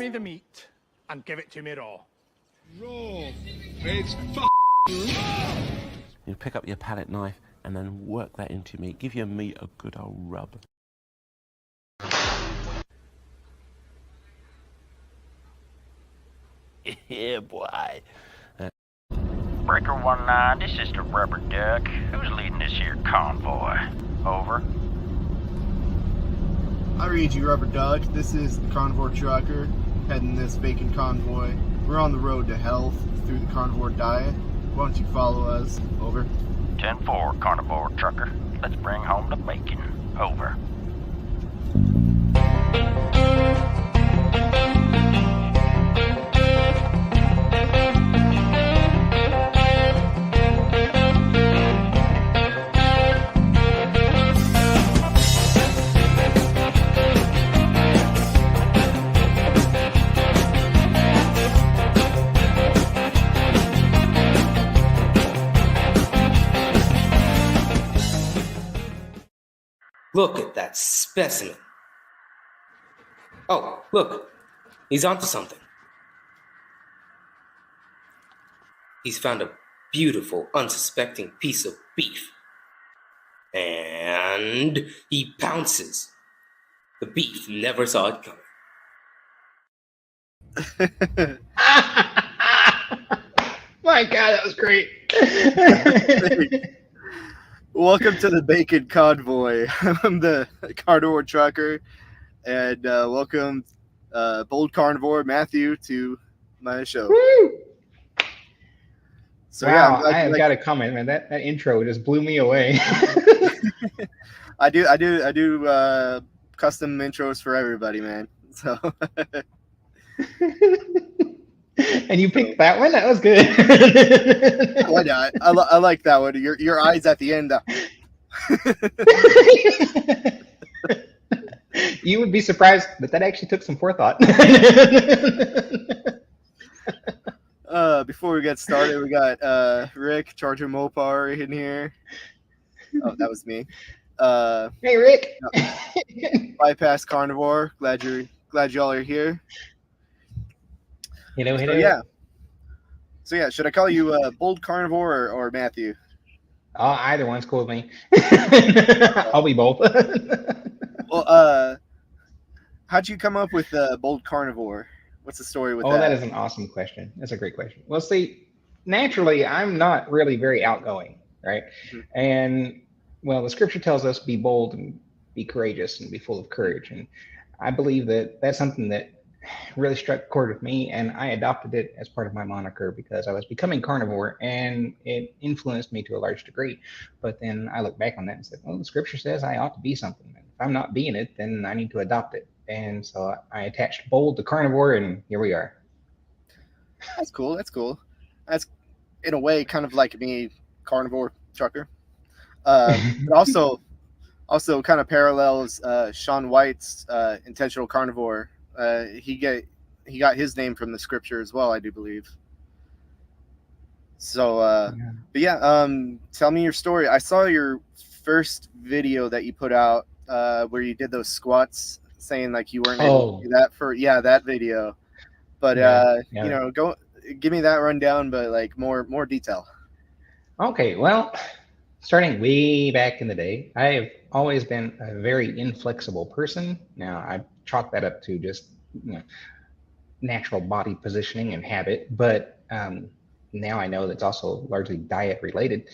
me the meat and give it to me raw. Raw. It's You pick up your palette knife and then work that into your meat. Give your meat a good old rub. Yeah, boy. Breaker 19, this is the Rubber Duck. Who's leading this here convoy? Over. I read you, Rubber Duck. This is the Carnivore Trucker heading this bacon convoy. We're on the road to health through the carnivore diet. Why don't you follow us? Over. 10-4, Carnivore Trucker. Let's bring home the bacon. Over. Look at that specimen. Oh, look. He's onto something. He's found a beautiful, unsuspecting piece of beef. And he pounces. The beef never saw it coming. My God, that was great. Welcome to the Bacon Convoy. I'm the Carnivore Trucker, and welcome Bold Carnivore Matthew to my show. Woo! So wow, yeah, I have got to comment, man. That intro just blew me away. I do custom intros for everybody, man. So and you picked that one? That was good. why not? I like that one. Your eyes at the end. You would be surprised that actually took some forethought. Before we get started, we got Rick Charger Mopar in here. Oh, that was me. Hey, Rick. Bypass Carnivore. Glad y'all are here. Hello. So yeah, should I call you Bold Carnivore or Matthew? Oh, either one's cool with me. I'll be both. Well, how'd you come up with Bold Carnivore? What's the story with that? Oh, that is an awesome question. That's a great question. Well, see, naturally, I'm not really very outgoing, right? Mm-hmm. And, well, the scripture tells us be bold and be courageous and be full of courage. And I believe that that's something that really struck a chord with me, and I adopted it as part of my moniker because I was becoming carnivore and it influenced me to a large degree. But then I look back on that and said, well, the scripture says I ought to be something. And if I'm not being it, then I need to adopt it. And so I attached bold to carnivore, and here we are. That's cool. That's in a way kind of like me, Carnivore Trucker. But also kind of parallels Shaun White's Intentional Carnivore. He got his name from the scripture as well, I do believe. So, but yeah, tell me your story. I saw your first video that you put out where you did those squats, saying like you weren't able to do that that video. But you know, go give me that rundown, but like more detail. Okay, well, starting way back in the day, I have always been a very inflexible person. Now I chalk that up to just natural body positioning and habit, but now I know that's also largely diet related.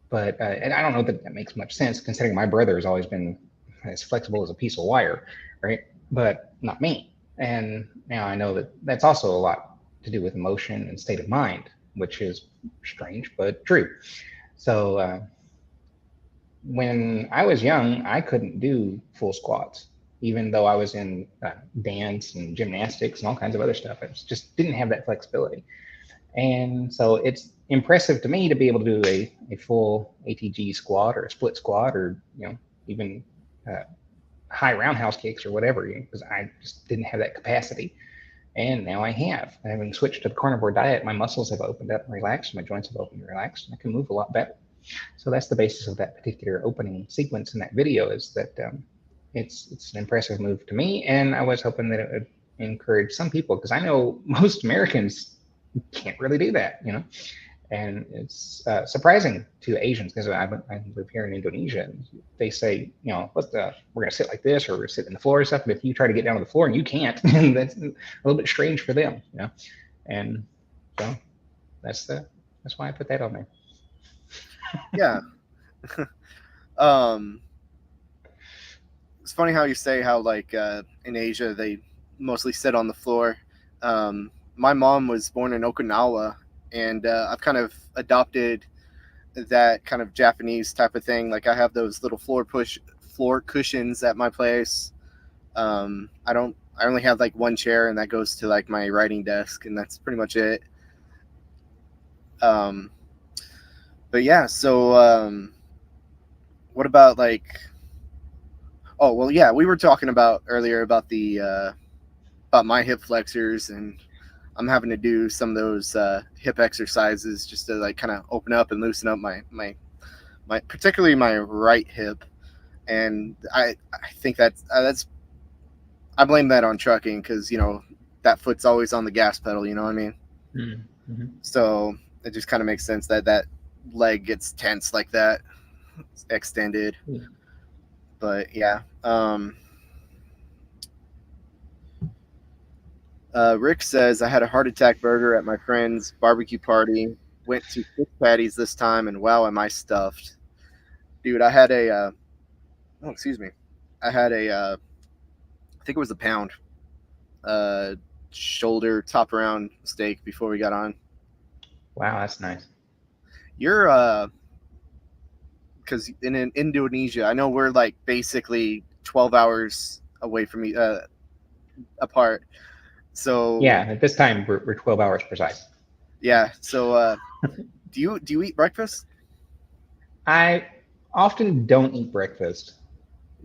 But and I don't know that makes much sense considering my brother has always been as flexible as a piece of wire, right? But not me. And now I know that that's also a lot to do with emotion and state of mind, which is strange but true. So when I was young, I couldn't do full squats, even though I was in dance and gymnastics and all kinds of other stuff. I just didn't have that flexibility. And so it's impressive to me to be able to do a full ATG squat or a split squat or, even high roundhouse kicks or whatever, because I just didn't have that capacity. And now I have. Having switched to the carnivore diet, my muscles have opened up and relaxed, my joints have opened and relaxed, and I can move a lot better. So that's the basis of that particular opening sequence in that video, is that it's an impressive move to me, and I was hoping that it would encourage some people, because I know most Americans can't really do that, and it's surprising to Asians, because I live here in Indonesia, and they say, we're going to sit like this, or we're going to sit in the floor or stuff. But if you try to get down to the floor and you can't, that's a little bit strange for them, And so that's why I put that on there. Yeah. It's funny how you say how like in Asia they mostly sit on the floor. My mom was born in Okinawa, and I've kind of adopted that kind of Japanese type of thing. Like I have those little floor cushions at my place. I only have like one chair, and that goes to like my writing desk, and that's pretty much it. But yeah, so what about like? Oh well, yeah, we were talking about earlier about the about my hip flexors, and I'm having to do some of those hip exercises just to like kind of open up and loosen up my particularly my right hip, and I think that's I blame that on trucking, because that foot's always on the gas pedal. You know what I mean? Mm-hmm. So it just kind of makes sense that leg gets tense like that, extended. Yeah. But yeah. Rick says, I had a heart attack burger at my friend's barbecue party. Went to 6 patties this time, and wow, am I stuffed. Dude, I had I had I think it was a pound shoulder top round steak before we got on. Wow, that's nice. You're because in Indonesia, I know we're like basically 12 hours away from apart. So yeah, at this time we're 12 hours precise. Yeah. So do you eat breakfast? I often don't eat breakfast.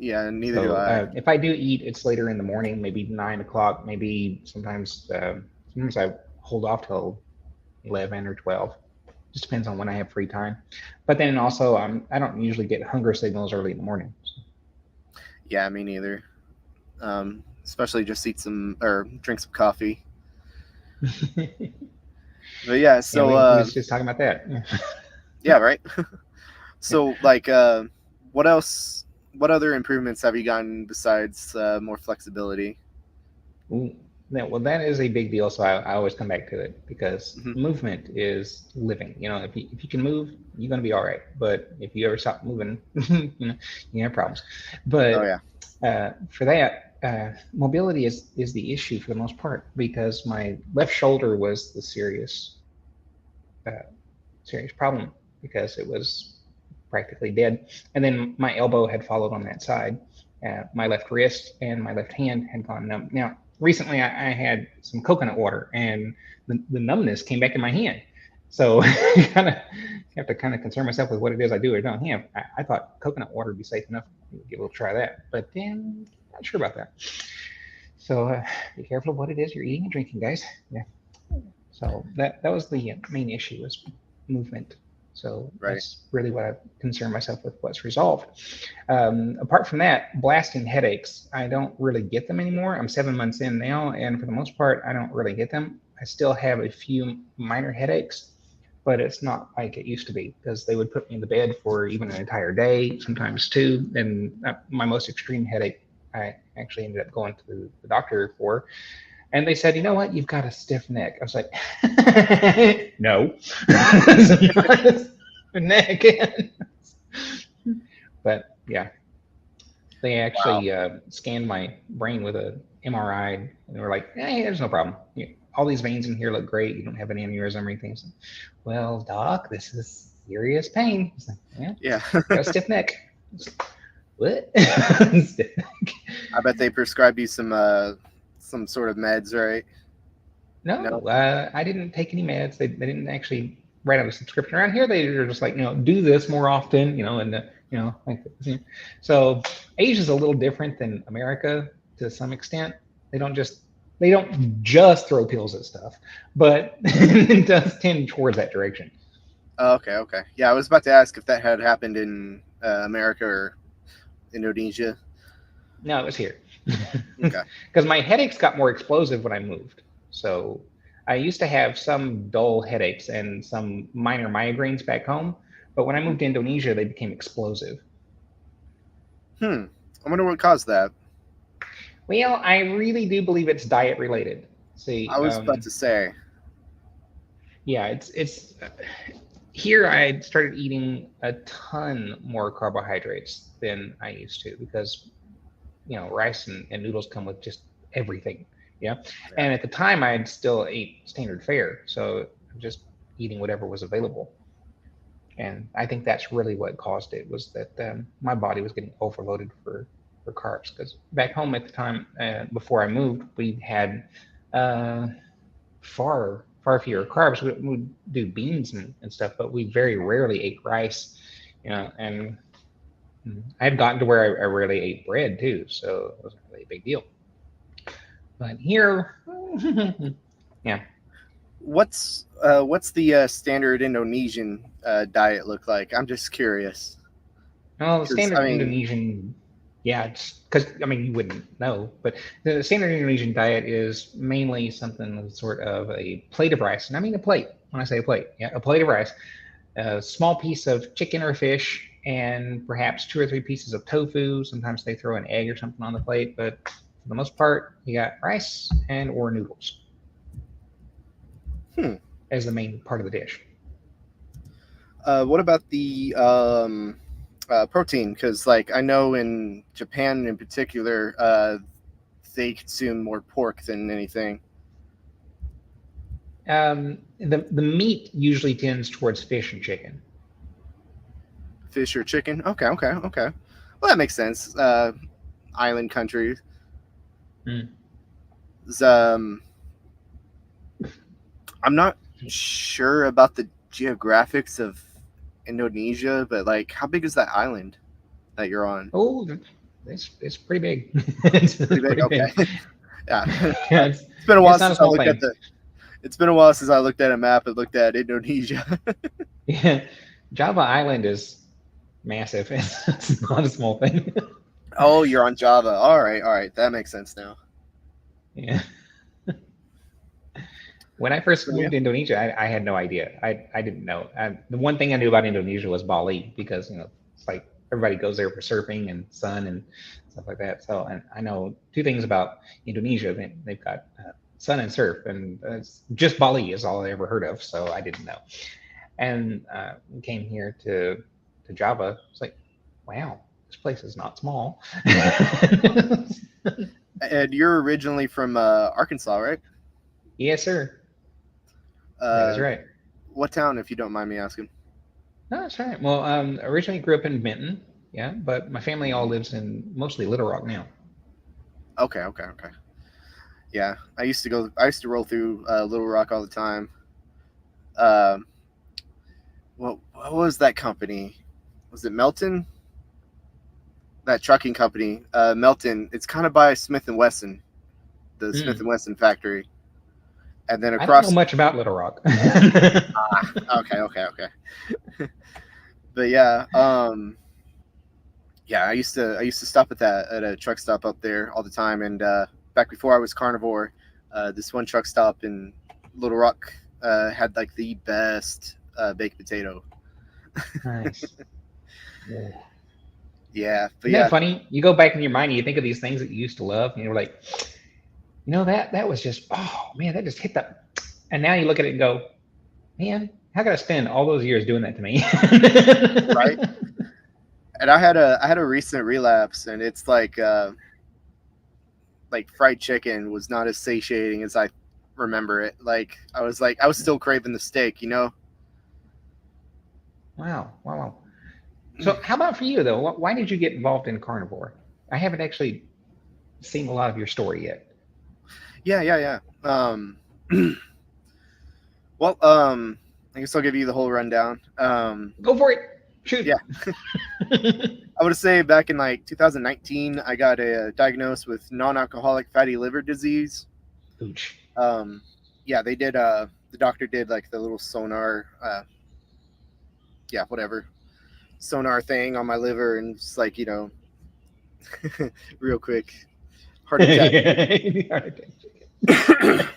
Yeah, neither do I. If I do eat, it's later in the morning, maybe 9 o'clock. Maybe sometimes I hold off till 11 or 12. Just depends on when I have free time. But then also, I don't usually get hunger signals early in the morning. So. Yeah, me neither. Especially just eat some or drink some coffee. But yeah, so we was just talking about that. Yeah, right. So like, what else? What other improvements have you gotten besides more flexibility? Ooh. Yeah, well, that is a big deal. So I always come back to it, because movement is living. If you can move, you're going to be all right. But if you ever stop moving, you have problems. But for that, mobility is the issue for the most part, because my left shoulder was the serious problem, because it was practically dead. And then my elbow had followed on that side. My left wrist and my left hand had gone numb. Now, recently I had some coconut water, and the numbness came back in my hand. So you have to concern myself with what it is I do or don't have. I thought coconut water would be safe enough to give a try that, but then not sure about that. So be careful of what it is you're eating and drinking, guys. Yeah. So that was the main issue, was movement. So that's really what I concern myself with, what's resolved. Apart from that, blasting headaches, I don't really get them anymore. I'm 7 months in now, and for the most part, I don't really get them. I still have a few minor headaches, but it's not like it used to be, because they would put me in the bed for even an entire day, sometimes 2. And my most extreme headache, I actually ended up going to the doctor for. And they said, you know what, you've got a stiff neck. I was like, no. Neck. But yeah, they actually scanned my brain with a MRI, and they were like, hey, there's no problem. All these veins in here look great. You don't have an aneurysm or anything. So, well, doc, this is serious pain. Like, yeah. Got a stiff neck. What? Stiff neck. I bet they prescribed you some sort of meds, right? No. I didn't take any meds. They didn't actually write out a subscription around here. They were just like, do this more often, and like this. So Asia's a little different than America to some extent. They don't just throw pills at stuff, but it does tend towards that direction. Okay. Yeah, I was about to ask if that had happened in America or Indonesia. No, it was here. Okay. Because my headaches got more explosive when I moved. So I used to have some dull headaches and some minor migraines back home, but when I moved to Indonesia, they became explosive. I wonder what caused that. Well, I really do believe it's diet related. See, I was about to say. yeah, it's here I started eating a ton more carbohydrates than I used to because rice and noodles come with just everything. Yeah. And at the time I still ate standard fare, so just eating whatever was available. And I think that's really what caused it was that my body was getting overloaded for carbs because back home at the time before I moved we had uh, far fewer carbs. We'd do beans and stuff, but we very rarely ate rice, and I had gotten to where I rarely ate bread too, so it wasn't really a big deal. But here, yeah. What's the standard Indonesian diet look like? I'm just curious. Well, the 'Cause, standard I mean, Indonesian, yeah, it's because you wouldn't know, but the standard Indonesian diet is mainly something sort of a plate of rice, and I mean a plate. When I say a plate, yeah, a plate of rice, a small piece of chicken or fish, and perhaps 2 or 3 pieces of tofu. Sometimes they throw an egg or something on the plate, but for the most part, you got rice and or noodles as the main part of the dish. What about the protein? Because like I know in Japan in particular, they consume more pork than anything. The meat usually tends towards fish and chicken. Fish or chicken? Okay. Well, that makes sense. Island countries. Mm. I'm not sure about the geographics of Indonesia, but like, how big is that island that you're on? Oh, it's pretty big. It's Pretty big. Okay. Yeah. Yeah, It's been a while it's not a since I small looked thing. at the. It's been a while since I looked at a map and looked at Indonesia. Yeah, Java Island is massive. It's not a small thing. Oh, you're on Java. All right. That makes sense now. Yeah. When I first So, moved to Indonesia, I had no idea. I didn't know. The one thing I knew about Indonesia was Bali because it's like everybody goes there for surfing and sun and stuff like that. So and I know 2 things about Indonesia. They've got sun and surf, and just Bali is all I ever heard of. So I didn't know. And came here to Java. It's like, wow, this place is not small. and you're originally from Arkansas, right? Yes, sir. That is Uh, right. what town, if you don't mind me asking? No, that's right. Well, originally grew up in Benton, yeah, but my family all lives in mostly Little Rock now. Okay. Yeah, I used to roll through Little Rock all the time. Um, what was that company? Was it Melton? That trucking company, Melton. It's kind of by Smith and Wesson, the Smith and Wesson factory, and then I don't know across. much about Little Rock. Okay. But yeah, I used to stop at a truck stop up there all the time, and back before I was Carnivore, this one truck stop in Little Rock had like the best baked potato. Nice. Yeah, but Isn't that funny? You go back in your mind and you think of these things that you used to love, and you're like, that was just, oh man, that just hit the, and now you look at it and go, man, how could I spend all those years doing that to me? Right. And I had a recent relapse, and it's like fried chicken was not as satiating as I remember it. Like I was still craving the steak, Wow. So how about for you though? Why did you get involved in Carnivore? I haven't actually seen a lot of your story yet. Yeah. Well, I guess I'll give you the whole rundown. Go for it. Shoot. Yeah. I would say back in like 2019, I got diagnosed with non-alcoholic fatty liver disease. Ooch. Yeah, they did. The doctor did like the little sonar, sonar thing on my liver, and it's like real quick, Heart attack. Heart attack.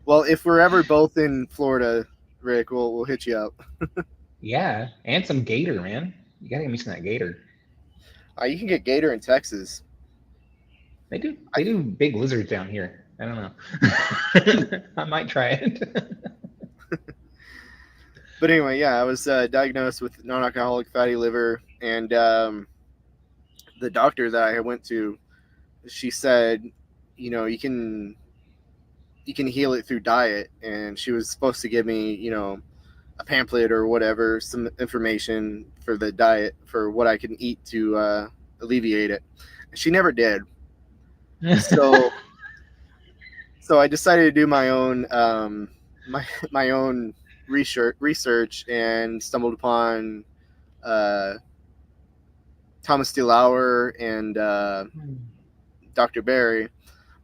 Well, if we're ever both in Florida, Rick, we'll hit you up. Yeah, and some gator, man. You gotta get me some of that gator. You can get gator in Texas. They do big lizards down here. I don't know. I might try it. But anyway, yeah, I was diagnosed with non-alcoholic fatty liver, and the doctor that I went to, she said, you know, you can heal it through diet, and she was supposed to give me, you know, a pamphlet or whatever, some information for the diet for what I can eat to alleviate it. She never did. So I decided to do my own my own research and stumbled upon Thomas DeLauer and Dr. Barry,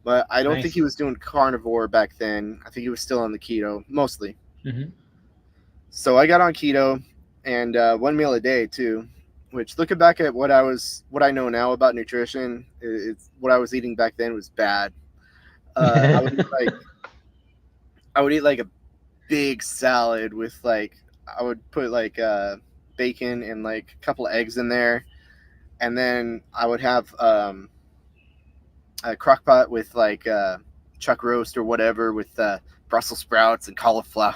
but I don't think he was doing carnivore back then. I think he was still on the keto mostly. Mm-hmm. So I got on keto and 1 meal a day too, which looking back at what I know now about nutrition, it's what I was eating back then was bad. I would eat like a big salad with like, I would put like bacon and like a couple of eggs in there, and then I would have a crock pot with like chuck roast or whatever with Brussels sprouts and cauliflower.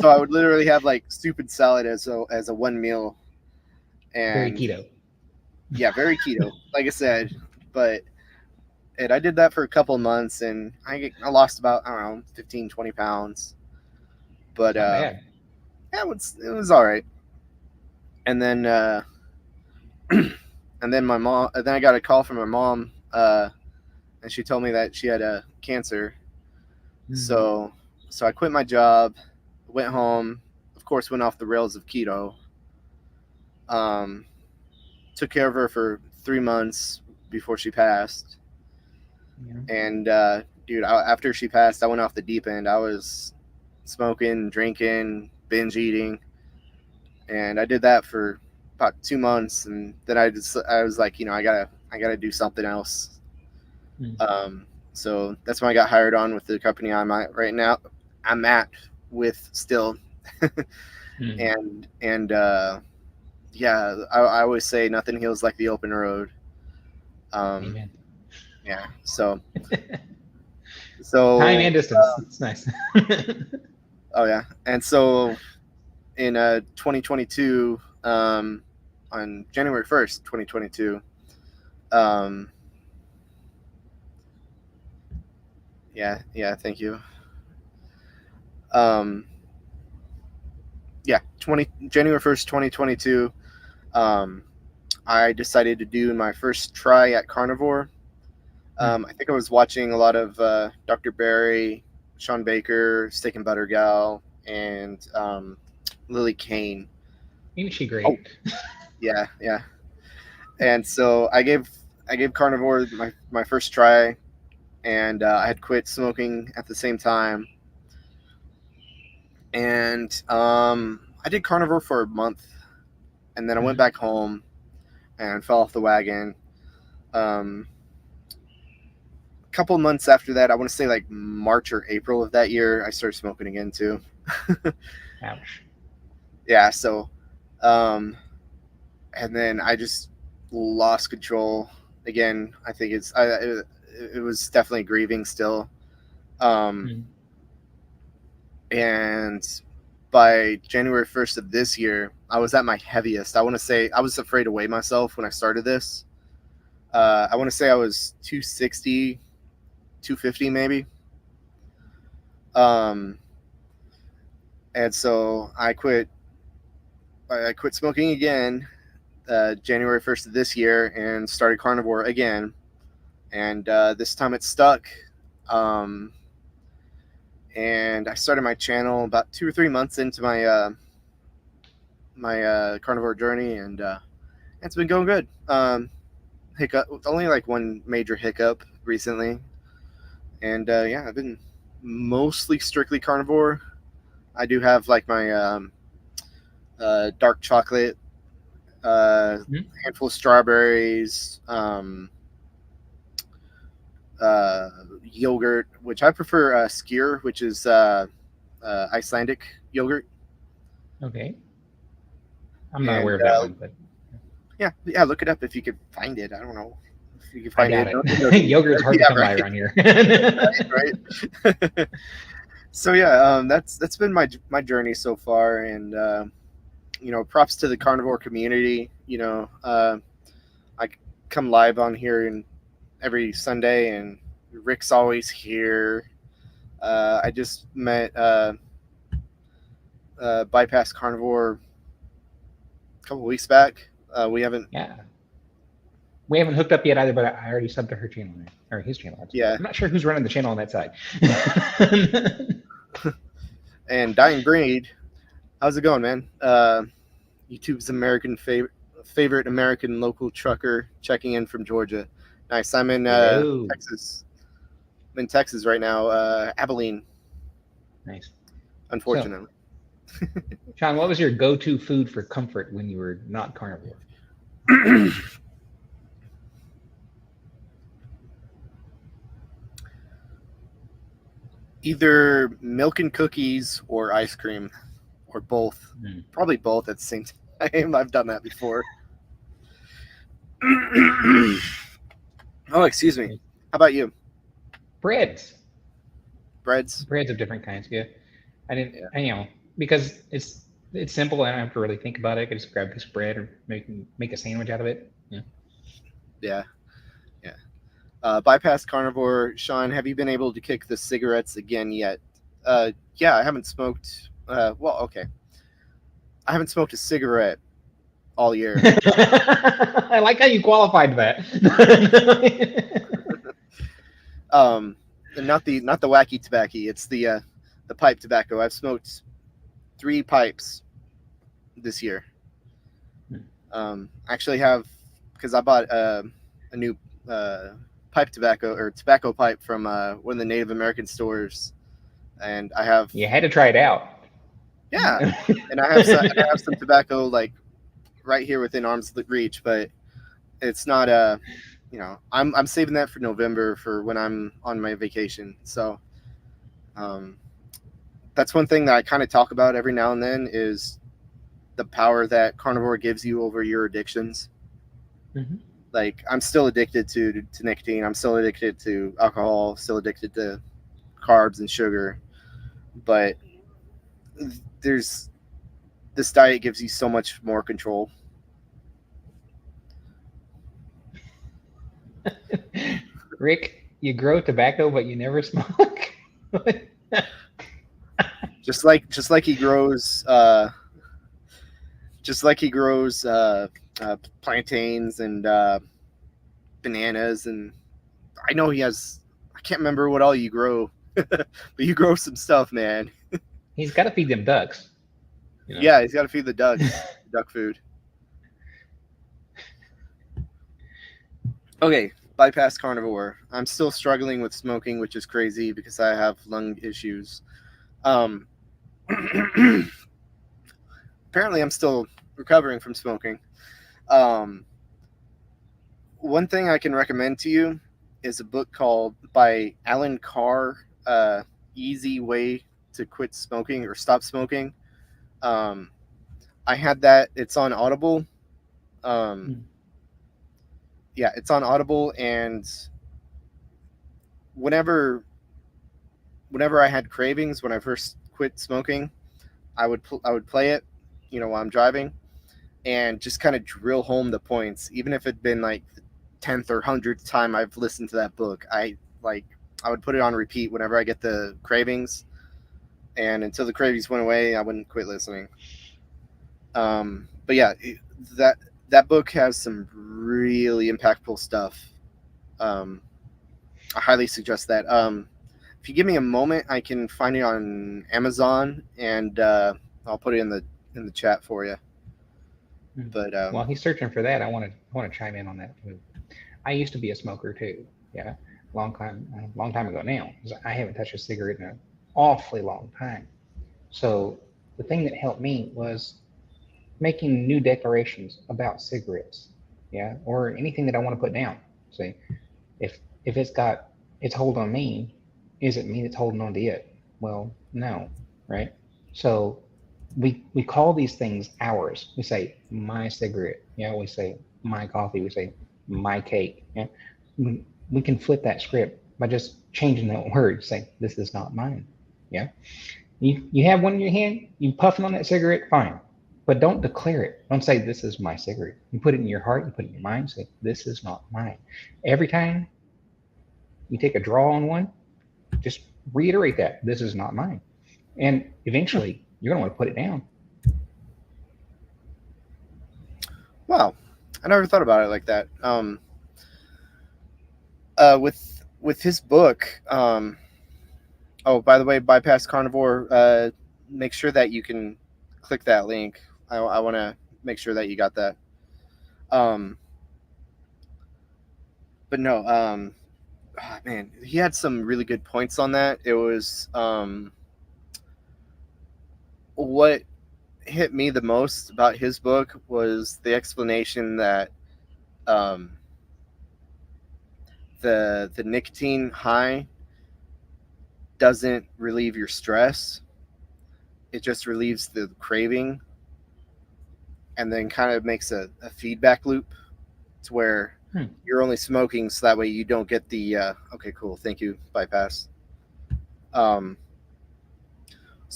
So I would literally have like stupid salad as a 1 meal. And Very keto. Yeah, very keto, like I said. And I did that for a couple of months, and I lost about, I don't know, 15, 20 pounds. But yeah, it was all right. And then and then I got a call from my mom, and she told me that she had a cancer. Mm-hmm. So I quit my job, went home, of course, went off the rails of keto. Took care of her for 3 months before she passed. Yeah. And dude, after she passed, I went off the deep end. I was smoking, drinking, binge eating, and I did that for about 2 months, and then I was like, you know, I gotta do something else. Mm-hmm. So that's when I got hired on with the company I'm at right now. I'm at with still, mm-hmm. and yeah, I always say nothing heals like the open road. Amen. Yeah. So time and distance. It's nice. Oh yeah, and so in 2022, on January 1st, 2022, yeah, thank you. January 1st, 2022, I decided to do my first try at carnivore. I think I was watching a lot of Dr. Barry, Sean Baker, Steak and Butter Gal, and Lily Kane. Ain't she great? Oh, yeah. And so I gave carnivore my first try, and I had quit smoking at the same time. And I did carnivore for a month, and then I went back home and fell off the wagon. A couple months after that, I want to say like March or April of that year, I started smoking again too. Ouch. Yeah, so and then I just lost control again. I think it was definitely grieving still. And by January 1st of this year, I was at my heaviest. I want to say I was afraid to weigh myself when I started this. I want to say I was 260, 250 maybe. And so I quit smoking again January 1st of this year and started carnivore again. And this time it stuck. And I started my channel about 2 or 3 months into my my carnivore journey, and it's been going good. Hiccup, only like one major hiccup recently, and yeah, I've been mostly strictly carnivore. I do have like my dark chocolate handful of strawberries, yogurt, which I prefer skyr, which is Icelandic yogurt. Okay. I'm not And, aware of that one, but yeah, look it up if you could find it. I don't know if you can I find doubt it. it. Yogurt's hard to come by around here. Right. So yeah, that's been my journey so far, and props to the carnivore community. I come live on here every Sunday, and Rick's always here. I just met Bypass Carnivore a couple weeks back. We haven't hooked up yet either, but I already subbed to her channel or his channel. Yeah. I'm not sure who's running the channel on that side. And Dying Breed, how's it going, man? YouTube's favorite American local trucker checking in from Georgia. Nice. I'm in Texas. I'm in Texas right now, Abilene. Nice. Unfortunately. So, Shawn, what was your go-to food for comfort when you were not carnivore? Either milk and cookies or ice cream, or both. Probably both at the same time. I've done that before. Oh, excuse me. How about you? Breads Breads of different kinds. Yeah, I didn't. Because it's simple. I don't have to really think about it. I can just grab a piece of bread or make a sandwich out of it. Yeah. Bypass Carnivore, Shawn, have you been able to kick the cigarettes again yet? Yeah, I haven't smoked. Okay. I haven't smoked a cigarette all year. I like how you qualified that. Not the wacky tobacco. It's the pipe tobacco. I've smoked 3 pipes this year. Actually have, because I bought a new pipe tobacco or tobacco pipe from one of the Native American stores, and I have. You had to try it out. Yeah, and I have some tobacco like right here within arm's reach, but it's not I'm saving that for November for when I'm on my vacation. So that's one thing that I kind of talk about every now and then is the power that carnivore gives you over your addictions. Like, I'm still addicted to nicotine. I'm still addicted to alcohol, still addicted to carbs and sugar. But this diet gives you so much more control. Rick, you grow tobacco, but you never smoke. just like he grows plantains and bananas, and I know he has. I can't remember what all you grow, but you grow some stuff, man. He's got to feed them ducks. Yeah, he's got to feed the ducks duck food. Okay, Bypass Carnivore. I'm still struggling with smoking, which is crazy because I have lung issues. Apparently, I'm still recovering from smoking. One thing I can recommend to you is a book called by Alan Carr, Easy Way to Quit Smoking or Stop Smoking. I had that. It's on Audible. Yeah, it's on Audible, and whenever I had cravings when I first quit smoking, I would play it, while I'm driving, and just kind of drill home the points, even if it'd been like the 10th or 100th time I've listened to that book. I would put it on repeat whenever I get the cravings, and until the cravings went away, I wouldn't quit listening. But yeah, that book has some really impactful stuff. I highly suggest that. If you give me a moment, I can find it on Amazon, and I'll put it in the chat for you. But while he's searching for that, I want to chime in on that too. I used to be a smoker too. Yeah, long time ago now. I haven't touched a cigarette in an awfully long time. So the thing that helped me was making new declarations about cigarettes, yeah, or anything that I want to put down. See, if it's got its hold on me, is it me that's holding on to it? Well, no, right? So we call these things ours. We say my cigarette, yeah. We say my coffee. We say my cake. Yeah, we can flip that script by just changing that word. Say this is not mine. Yeah, you have one in your hand. You puffing on that cigarette, fine, but don't declare it. Don't say this is my cigarette. You put it in your heart. You put it in your mind. Say this is not mine. Every time you take a draw on one, just reiterate that this is not mine, and eventually you're going to want to put it down. Wow, I never thought about it like that. With his book. Oh, by the way, Bypass Carnivore. Make sure that you can click that link. I want to make sure that you got that. But no. Man, he had some really good points on that. It was what hit me the most about his book was the explanation that the nicotine high doesn't relieve your stress. It just relieves the craving, and then kind of makes a feedback loop to where you're only smoking so that way you don't get the okay, cool, thank you, bypass. So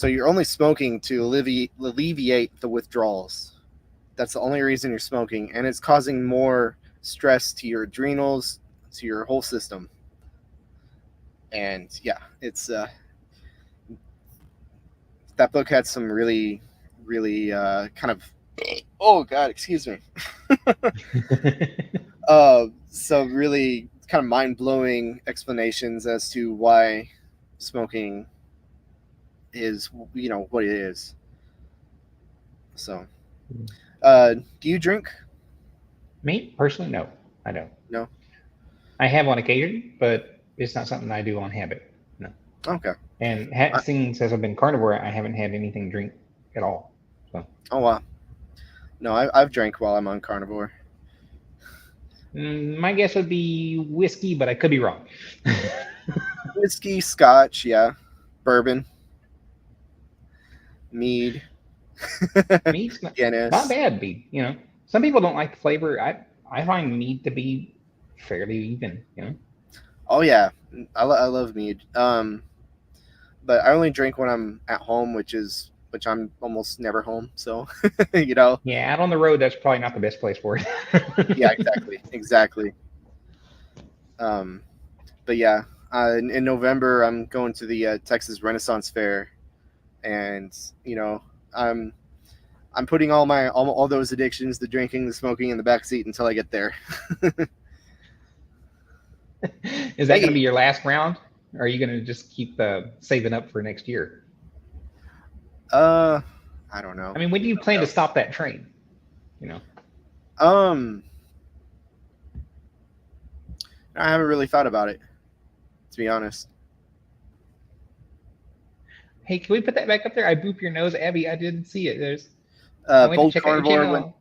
you're only smoking to alleviate the withdrawals. That's the only reason you're smoking, and it's causing more stress to your adrenals, to your whole system. And yeah, it's that book had some really kind of, oh god, excuse me. Some really kind of mind-blowing explanations as to why smoking is, what it is. So do you drink? Me personally, no, I don't. No. I have on occasion, but it's not something I do on habit. No. Okay. And since I've been carnivore, I haven't had anything to drink at all. So. Oh wow. No, I've drank while I'm on carnivore. My guess would be whiskey, but I could be wrong. Whiskey, scotch, yeah, bourbon, mead. Mead's not Guinness. bad. Mead, some people don't like the flavor. I find mead to be fairly even. Oh yeah, I love mead. But I only drink when I'm at home, which I'm almost never home. So, Yeah, out on the road, that's probably not the best place for it. Yeah, exactly. But yeah, in November I'm going to the Texas Renaissance Fair, and I'm putting all those addictions, the drinking, the smoking, in the back seat until I get there. Is that going to be your last round? Or are you going to just keep saving up for next year? I don't know. I mean, when do you plan to stop that train? I haven't really thought about it, to be honest. Hey, can we put that back up there? I boop your nose, Abby. I didn't see it. There's Bold Carnivore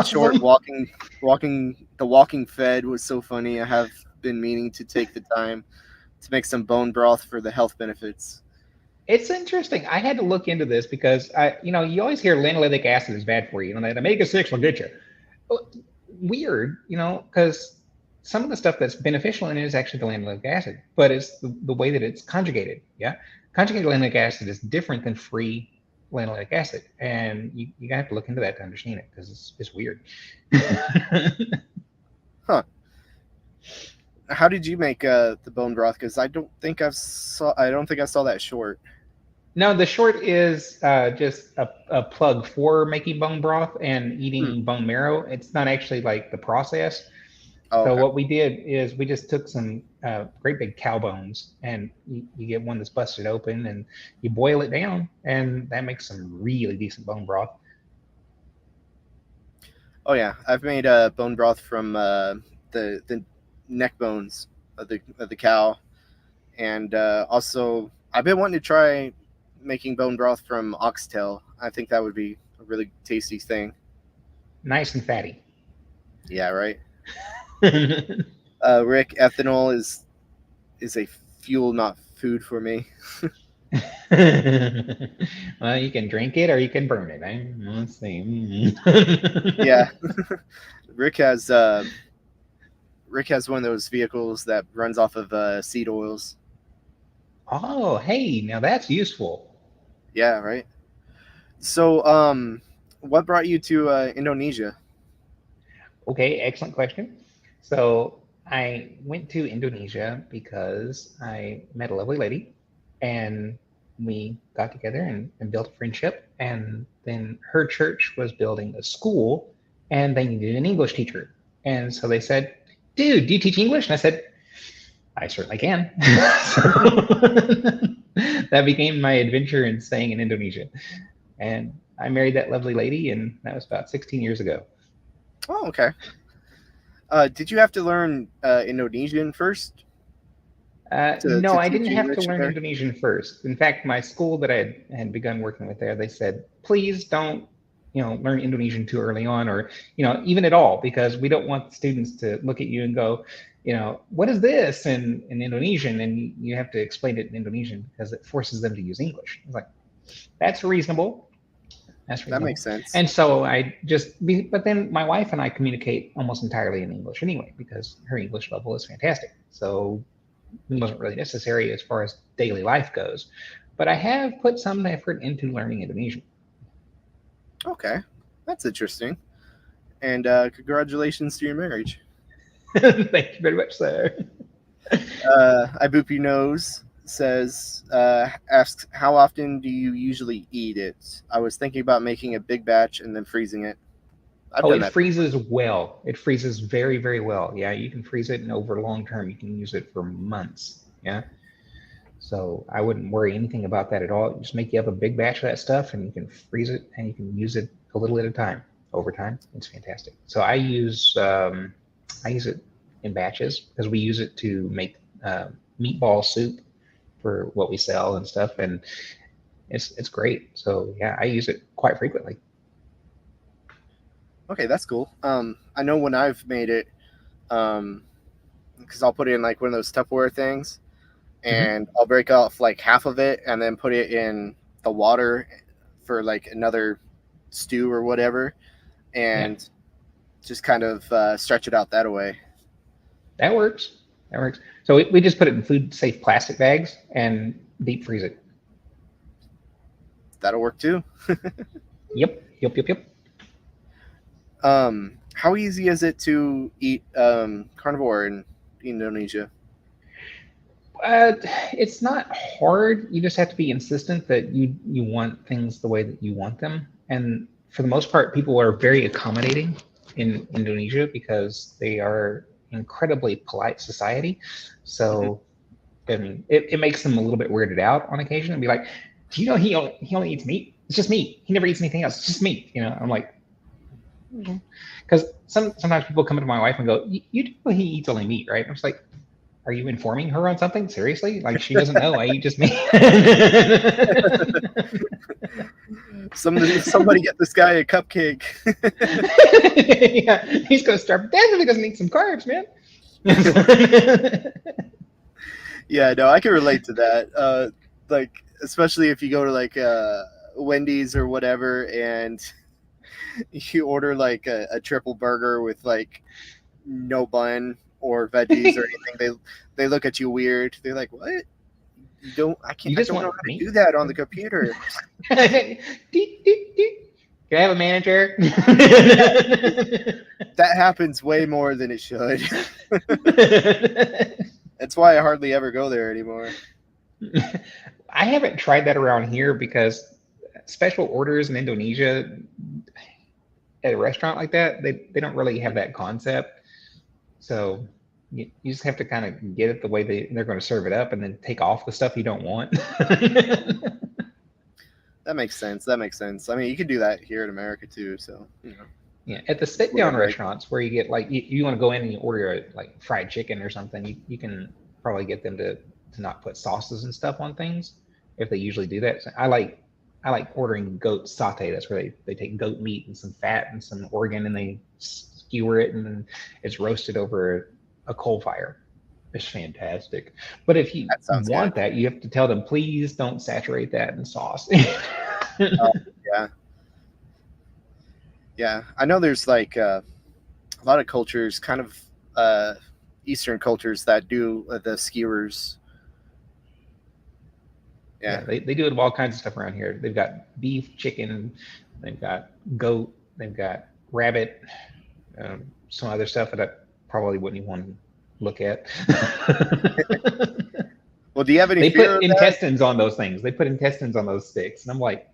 short walking. The walking fed was so funny. I have been meaning to take the time to make some bone broth for the health benefits. It's interesting. I had to look into this because you always hear linoleic acid is bad for you. That omega-6 will get you. Weird, because some of the stuff that's beneficial in it is actually the linoleic acid, but it's the way that it's conjugated. Yeah, conjugated linoleic acid is different than free linoleic acid, and you have to look into that to understand it because it's weird. Huh. How did you make the bone broth? Because I don't think I saw that short. No, the short is just a plug for making bone broth and eating bone marrow. It's not actually like the process. Oh, so okay. What we did is we just took some great big cow bones, and you get one that's busted open, and you boil it down, and that makes some really decent bone broth. Oh yeah, I've made bone broth from the neck bones of the cow, and also I've been wanting to try making bone broth from oxtail. I think that would be a really tasty thing. Nice and fatty. Yeah, right. Rick, ethanol is a fuel, not food for me. Well, you can drink it or you can burn it. Eh? Let's see. Yeah, Rick has one of those vehicles that runs off of seed oils. Oh, hey, now that's useful. Yeah, right. So, what brought you to Indonesia? Okay, excellent question. So I went to Indonesia because I met a lovely lady and we got together and built a friendship. And then her church was building a school and they needed an English teacher. And so they said, dude, do you teach English? And I said, I certainly can. So that became my adventure in staying in Indonesia. And I married that lovely lady, and that was about 16 years ago. Oh, okay. Did you have to learn Indonesian first? No, I teach didn't have to English learn there? Indonesian first. In fact, my school that I had begun working with there, they said, please don't, learn Indonesian too early on, or, even at all, because we don't want students to look at you and go, what is this in Indonesian? And you have to explain it in Indonesian because it forces them to use English. It's like, that's reasonable. That's That reasonable. makes sense. And so but then my wife and I communicate almost entirely in English anyway, because her English level is fantastic. So it wasn't really necessary as far as daily life goes. But I have put some effort into learning Indonesian. Okay, that's interesting. And congratulations to your marriage. Thank you very much, sir. I Boop Your Nose asks, how often do you usually eat it? I was thinking about making a big batch and then freezing it. I've done It that. freezes well. It freezes very, very well. Yeah, you can freeze it, and over long term, you can use it for months. Yeah. So I wouldn't worry anything about that at all. Just make you up a big batch of that stuff, and you can freeze it, and you can use it a little at a time. Over time, it's fantastic. So I use it in batches because we use it to make meatball soup for what we sell and stuff, and it's great. So yeah, I use it quite frequently. Okay, that's cool. I know when I've made it, because I'll put it in like one of those Tupperware things, and I'll break off like half of it and then put it in the water for like another stew or whatever, and just kind of stretch it out that way. That works. That works. So we just put it in food-safe plastic bags and deep freeze it. That'll work too. Yep. How easy is it to eat carnivore in Indonesia? It's not hard. You just have to be insistent that you want things the way that you want them. And for the most part, people are very accommodating in Indonesia because they are incredibly polite society. So, I mean, it makes them a little bit weirded out on occasion and be like, do you know he only eats meat? It's just meat. He never eats anything else. It's just meat. I'm like, because sometimes people come to my wife and go, you do know he eats only meat, right? I'm just like, are you informing her on something? Seriously? Like, she doesn't know I eat just meat. Somebody get this guy a cupcake. Yeah, he's gonna starve to death if he doesn't eat some carbs, man. Yeah, no, I can relate to that. Like, especially if you go to like Wendy's or whatever, and you order like a triple burger with like no bun or veggies or anything, they look at you weird. They're like, "What? I don't know how to do that on the computer." Can I have a manager? That happens way more than it should. That's why I hardly ever go there anymore. I haven't tried that around here because special orders in Indonesia at a restaurant like that, they don't really have that concept. So you just have to kind of get it the way they're going to serve it up and then take off the stuff you don't want. That makes sense. I mean, you can do that here in America too. So, Yeah, at the sit-down restaurants where you get like you want to go in and you order like fried chicken or something, you can probably get them to not put sauces and stuff on things. if they usually do that. So I like ordering goat saute. That's where they take goat meat and some fat and some organ and they skewer it and then it's roasted over a coal fire. It's fantastic. But if you want that, you have to tell them, please don't saturate that in sauce. Yeah. Yeah. I know there's like a lot of cultures, kind of Eastern cultures that do the skewers. Yeah, they do it with all kinds of stuff around here. They've got beef, chicken, they've got goat, they've got rabbit, some other stuff that I probably wouldn't even want to look at. Well, do you have any They fear put of intestines on those things. They put intestines on those sticks. And I'm like,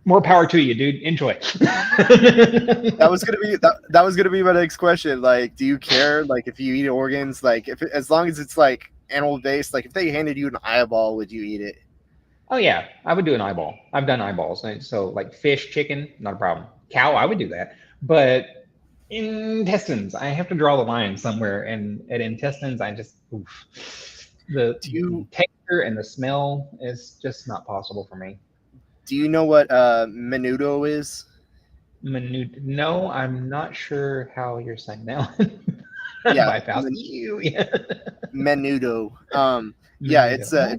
more power to you, dude. Enjoy. That was gonna be my next question. Like, do you care? Like, if you eat organs, like, as long as it's like animal based, like, if they handed you an eyeball, would you eat it? Oh yeah, I would do an eyeball. I've done eyeballs. So like fish, chicken, not a problem. Cow, I would do that. But intestines, I have to draw the line somewhere. And at intestines, I just the texture and the smell is just not possible for me. Do you know what menudo is? No, I'm not sure how you're saying that. Yeah, menudo. Yeah, it's a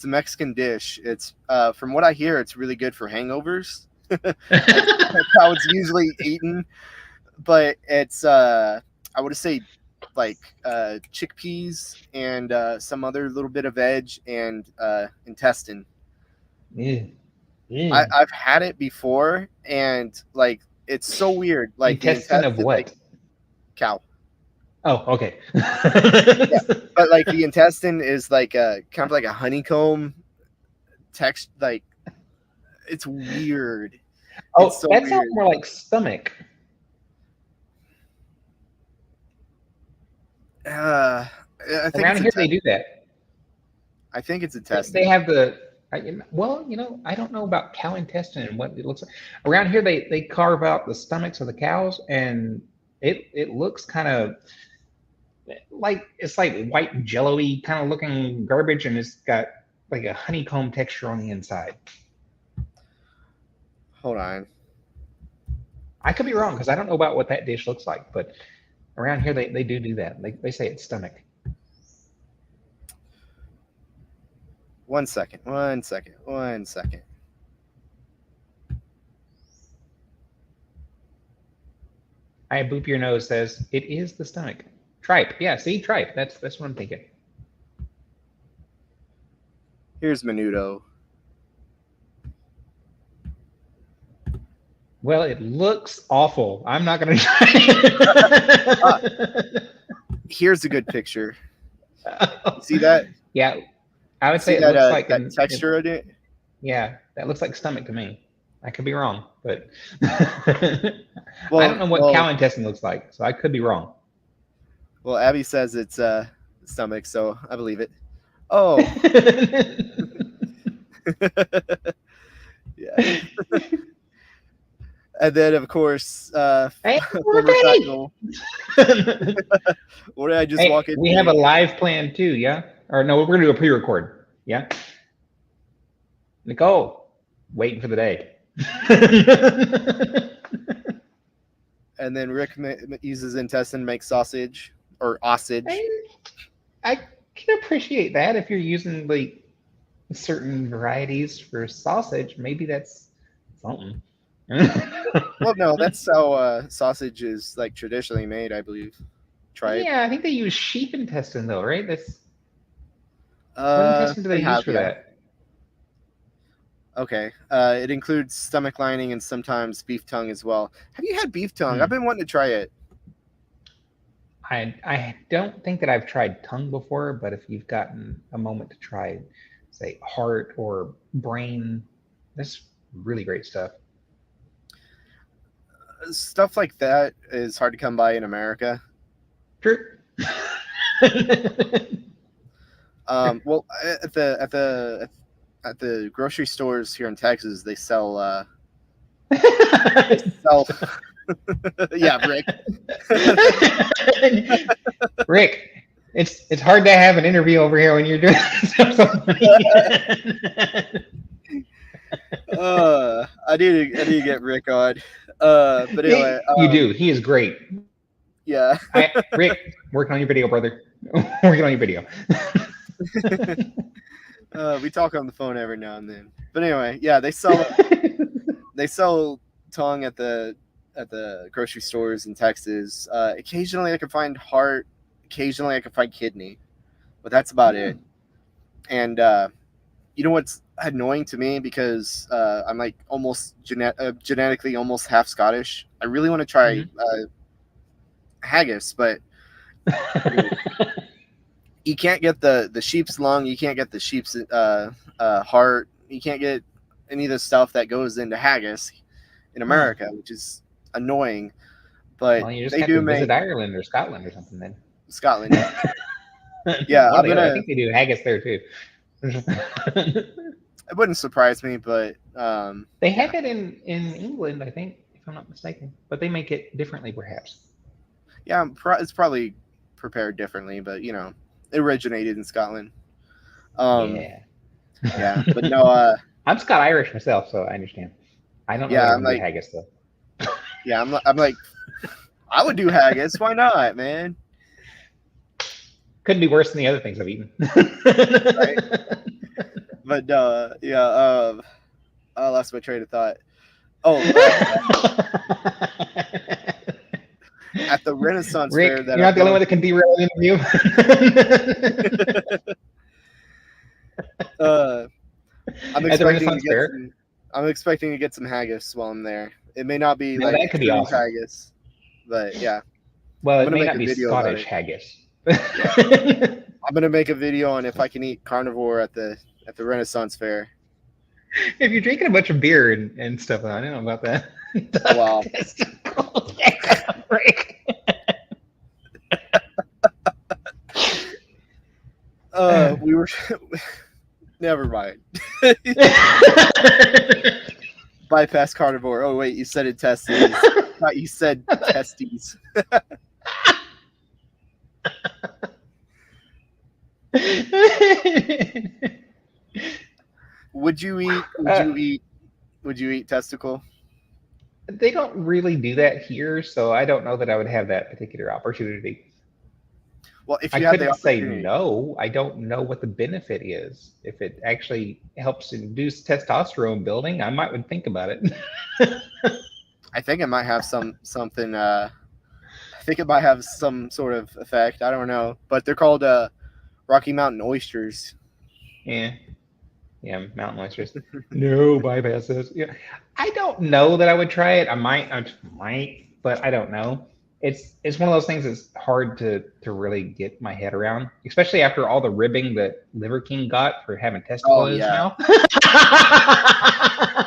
Mexican dish. It's from what I hear, it's really good for hangovers. That's how it's usually eaten. But it's I would say like chickpeas and some other little bit of veg and intestine. I've had it before, and like it's so weird. Like intestine of what? Like, cow. Oh, okay. Yeah, but like the intestine is like a kind of like a honeycomb text. Like it's weird. Oh, it's so that weird. sounds more like stomach. I think around here they do that. I think it's intestine. They have well, I don't know about cow intestine and what it looks like. Around here they carve out the stomachs of the cows, and it looks kind of like it's like white jello-y kind of looking garbage, and it's got like a honeycomb texture on the inside. Hold on. I could be wrong because I don't know about what that dish looks like, but around here they do that. They say it's stomach. One second. I Boop Your Nose says it is the stomach. Tripe. Yeah, see, tripe. That's what I'm thinking. Here's menudo. Well, it looks awful. I'm not gonna try it. Here's a good picture. See that? Yeah, I would say it looks like that texture in it. Yeah, that looks like stomach to me. I could be wrong, but Well, I don't know what cow intestine looks like, so I could be wrong. Well, Abby says it's stomach, so I believe it. Oh. Yeah. And then, of course, Hey, what did I just walk in? We have a live plan too, yeah? Or no, we're gonna do a pre-record, yeah? Nicole, waiting for the day. And then Rick uses intestine to make sausage or osage. I can appreciate that if you're using like certain varieties for sausage. Maybe that's something. Well, no, that's how sausage is like traditionally made, I believe. Try it. Yeah, I think they use sheep intestine though, right? That's what intestine do they use for that? Okay. It includes stomach lining and sometimes beef tongue as well. Have you had beef tongue? I've been wanting to try it. I don't think that I've tried tongue before, but if you've gotten a moment to try, say, heart or brain, that's really great stuff. Stuff like that is hard to come by in America. True. Well, at the grocery stores here in Texas, they sell yeah, Rick. Rick, It's hard to have an interview over here when you're doing something. I need to get Rick on. But anyway, you do. He is great. Yeah. Rick, working on your video, brother. Working on your video. We talk on the phone every now and then. But anyway, yeah, they sell tongue at the grocery stores in Texas. Occasionally I can find heart. Occasionally I can find kidney, but that's about it. And you know what's annoying to me, because I'm like almost genetically almost half Scottish. I really want to try haggis, but you can't get the sheep's lung. You can't get the sheep's heart. You can't get any of the stuff that goes into haggis in America, which is annoying. But you just they have do to make visit Ireland or Scotland or something then. Scotland. Yeah, I think they do haggis there too. It wouldn't surprise me, but they have it in England, I think, if I'm not mistaken, but they make it differently, perhaps. Yeah, it's probably prepared differently, but you know, it originated in Scotland. Yeah, but no. I'm Scott Irish myself, so I understand. I don't know Yeah, how I'm to like do haggis though. Yeah, I'm like, I would do haggis. Why not, man? Couldn't be worse than the other things I've eaten. Right? But yeah, I lost my train of thought. Oh, at the Renaissance Rick, Fair that you're not the only one that can derail an interview. I'm expecting to get some haggis while I'm there. It may not be that could be awesome. haggis, but yeah. Well, it may not be Scottish haggis. I'm gonna make a video on if I can eat carnivore at the Renaissance Fair. If you're drinking a bunch of beer and stuff, I don't know about that. Wow. We were. Never mind. Bypass carnivore. Oh wait, you said it testes. Thought you said testes. Would you eat testicle? They don't really do that here, so I don't know that I would have that particular opportunity. Well, if I you had the couldn't say opportunity, no. I don't know what the benefit is. If it actually helps induce testosterone building, I might would think about it. I think it might have something. I think it might have some sort of effect. I don't know, but they're called Rocky Mountain oysters. Yeah, mountain oysters. No bypasses. Yeah, I don't know that I would try it. I might, but I don't know. It's one of those things that's hard to really get my head around, especially after all the ribbing that Liver King got for having testicles in his mouth.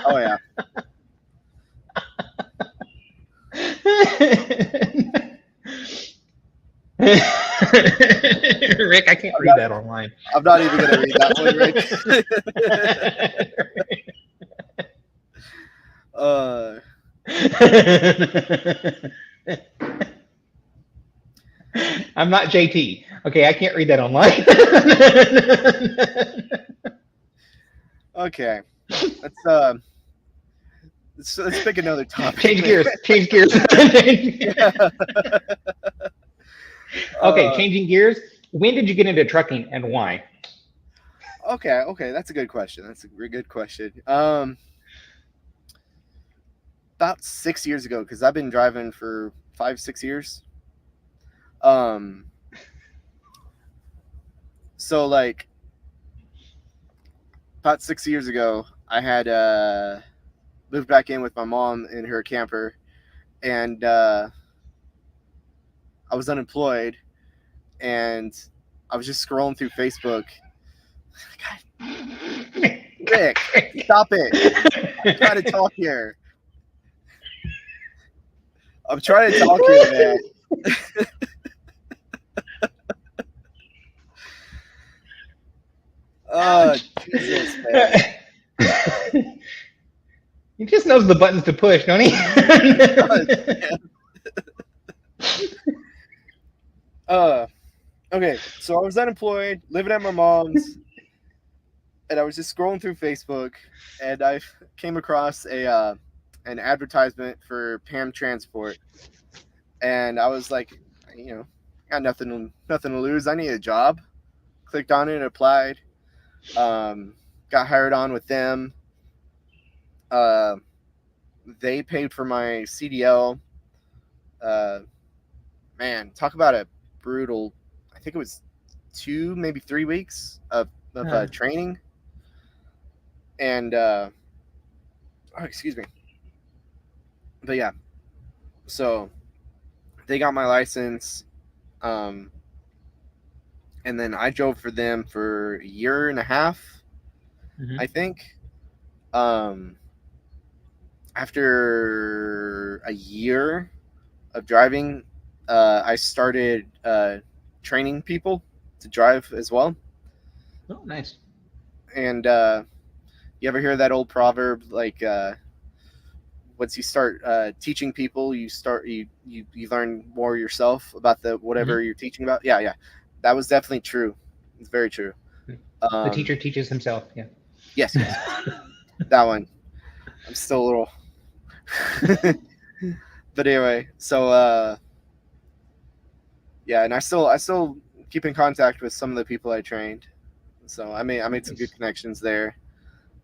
Oh yeah. Rick, I can't read that online. I'm not even gonna read that one, Rick. I'm not JT. Okay, I can't read that online. Okay, let's pick another topic. Change gears. Okay, changing gears. When did you get into trucking and why? Okay, that's a good question. About 6 years ago, because I've been driving for 5-6 years. So like about 6 years ago, I had moved back in with my mom in her camper, and I was unemployed, and I was just scrolling through Facebook. God, Rick, stop it! I'm trying to talk here. Man. Oh, Jesus, man. He just knows the buttons to push, don't he? Okay, so I was unemployed, living at my mom's, and I was just scrolling through Facebook, and I came across an advertisement for Pam Transport, and I was like, got nothing to lose. I need a job. Clicked on it, applied, got hired on with them. Uh, they paid for my CDL. Man, talk about a brutal. I think it was 2, maybe 3 weeks of training, and excuse me. But yeah, so they got my license, and then I drove for them for a year and a half, I think. After a year of driving, I started training people to drive as well. Oh, nice. And you ever hear that old proverb, like once you start teaching people, you learn more yourself about the whatever you're teaching about. Yeah, that was definitely true. It's very true. The teacher teaches himself. Yeah. Yes. That one. I'm still a little. But anyway, so yeah, and I still keep in contact with some of the people I trained. So I made some good connections there,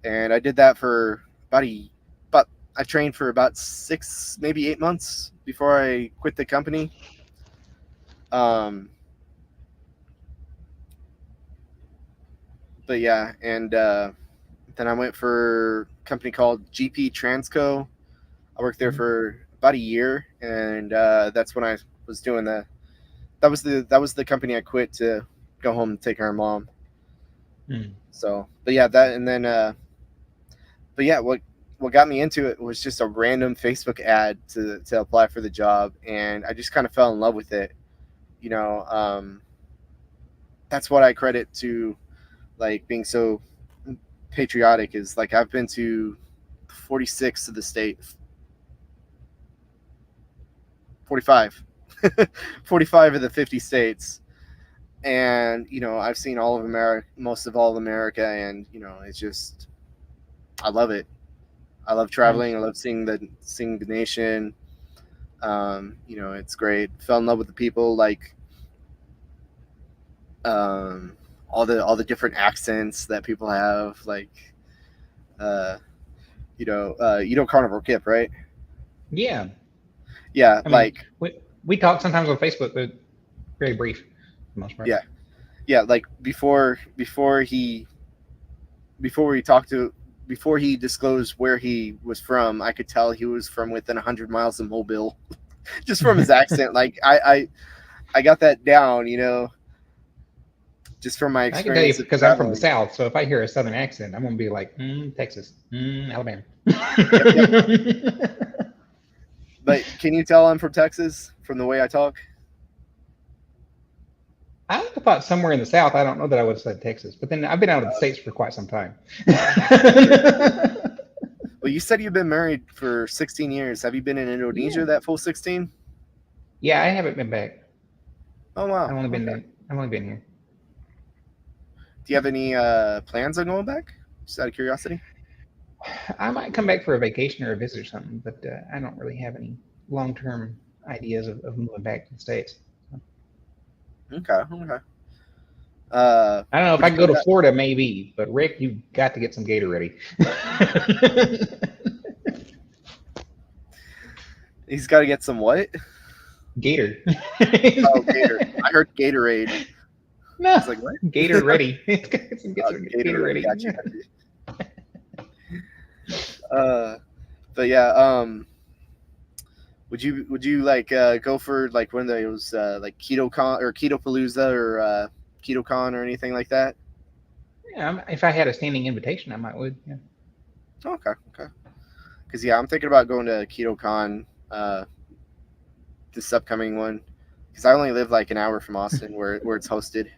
and I did that for about I trained for about 6, maybe 8 months before I quit the company. But yeah, and then I went for a company called GP Transco. I worked there for about a year, and that's when I was doing that was the company I quit to go home and take care of mom. So, but yeah, that, and then but yeah, what got me into it was just a random Facebook ad to apply for the job, and I just kind of fell in love with it. That's what I credit to, like, being so patriotic, is like I've been to 46 of the state, 45 45 of the 50 states, and I've seen all of America, most of all of America, and it's just, I love it. I love traveling. I love seeing the nation. It's great. Fell in love with the people, like all the different accents that people have, like Carnivore Kip, right? Yeah. Yeah, I mean, we talk sometimes on Facebook, but very brief for the most part. Yeah, like before he disclosed where he was from, I could tell he was from within 100 miles of Mobile, just from his accent. Like I got that down, just from my experience. I can tell you because I'm from the South, so if I hear a Southern accent, I'm gonna be like, Texas, Alabama. Yep. But can you tell I'm from Texas from the way I talk? I would have thought somewhere in the South. I don't know that I would have said Texas, but then I've been out of the States for quite some time. Well, you said you've been married for 16 years. Have you been in Indonesia that full 16? Yeah, I haven't been back. Oh, wow. I've only been here. Do you have any plans on going back? Just out of curiosity. I might come back for a vacation or a visit or something, but I don't really have any long-term ideas of moving back to the States. Okay. I don't know if I can go to Florida, maybe, but Rick, you've got to get some Gator ready. He's got to get some what? Gator. Oh, Gator. I heard Gatorade. No, I was like, what? Gator ready. Gator ready. Gotcha. But yeah, would you like go for like one of those like KetoCon or Ketopalooza or KetoCon or anything like that? Yeah, if I had a standing invitation, I might would. Yeah. Okay. Because I'm thinking about going to KetoCon this upcoming one, because I only live like an hour from Austin where it's hosted.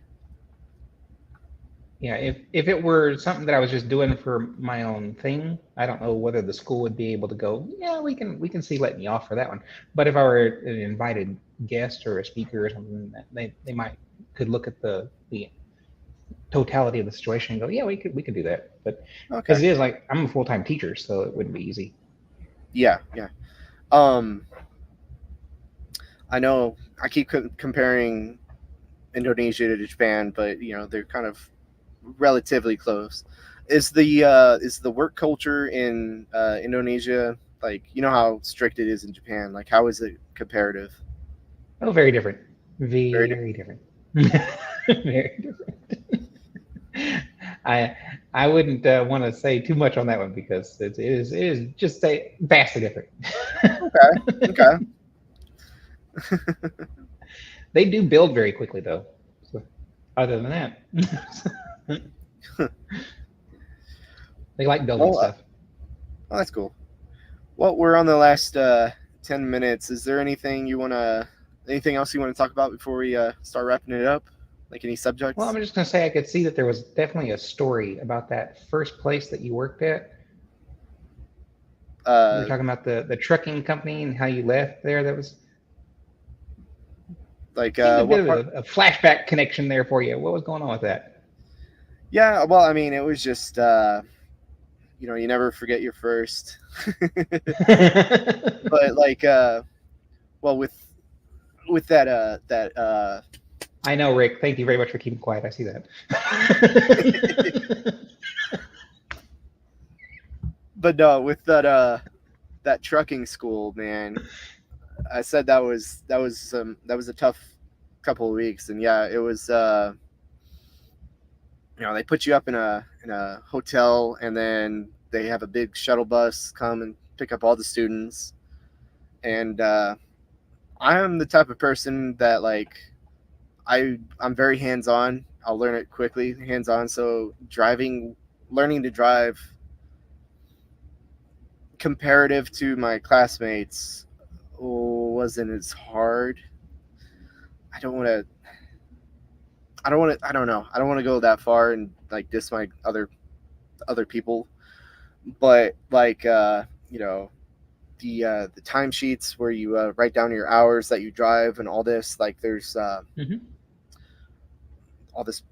Yeah, if it were something that I was just doing for my own thing, I don't know whether the school would be able to go, yeah, we can see letting you off for that one. But if I were an invited guest or a speaker or something, they might could look at the totality of the situation and go, yeah, we could do that. But because Okay. it is like I'm a full-time teacher, so it wouldn't be easy. Yeah. I know I keep comparing Indonesia to Japan, but they're kind of relatively close. Is the work culture in Indonesia like how strict it is in Japan? Like how is it comparative? Oh, very different. Very Very different. Very different. I wouldn't want to say too much on that one because it is just say vastly different. Okay. They do build very quickly though. So other than that, they like building stuff. Well, that's cool. Well, we're on the last 10 minutes. Is there anything else you want to talk about before we start wrapping it up? Like any subjects? Well, I'm just going to say I could see that there was definitely a story about that first place that you worked at. You were talking about the trucking company and how you left there. That was like a bit of a flashback connection there for you. What was going on with that? Yeah, well, I mean, it was just you never forget your first. But like well, with that I know, Rick. Thank you very much for keeping quiet. I see that. But no, with that trucking school, man, I said that was a tough couple of weeks, and yeah, it was. They put you up in a hotel, and then they have a big shuttle bus come and pick up all the students, and I am the type of person that like. I'm very hands-on. I'll learn it quickly, hands-on. So learning to drive comparative to my classmates wasn't as hard. I don't know. I don't want to go that far and like diss my other people, but like the timesheets where you write down your hours that you drive and all this, like there's all this